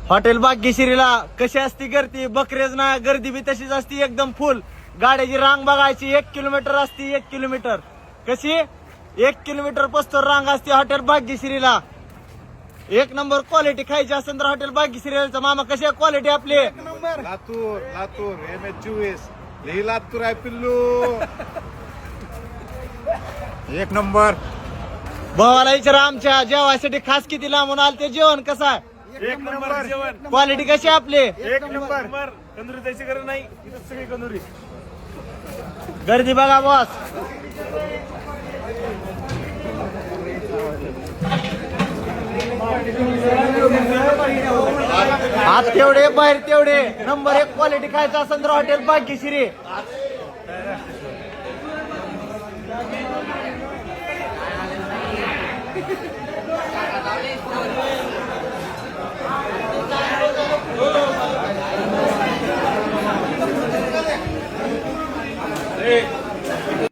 Hotel भाग्यश्रीला कशी असती गर्दी, बकरेज ना गर्दी बी तशीच असती एकदम फुल. गाड्याची रांग बघायची 1 किलोमीटर असती, 1 किलोमीटर. कशी 1 किलोमीटर पस्तोर रांग असते हॉटेल भाग्यश्रीला. एक नंबर क्वालिटी खायची असेल तर हॉटेल भाग्यश्रीला. मामा कशी आहे क्वालिटी आपली? लातूर लातूर MH24 लई लातूर आहे पिल्लू. एक नंबर. भावाला विचारा आमच्या जेवायसाठी खास किती लांबून आलं ते जेवण कसं आहे? एक नंबर जेवण. क्वालिटी कशी आहे आपली? एक नंबर. कंदुरी जायची गरज नाही, इथं सगळी कंदुरी. गर्दी बघा बॉस. आत तेवढे बाहेर तेवढे. नंबर 1 क्वालिटी खायचं असेल तर हॉटेल भाग्यश्री. ए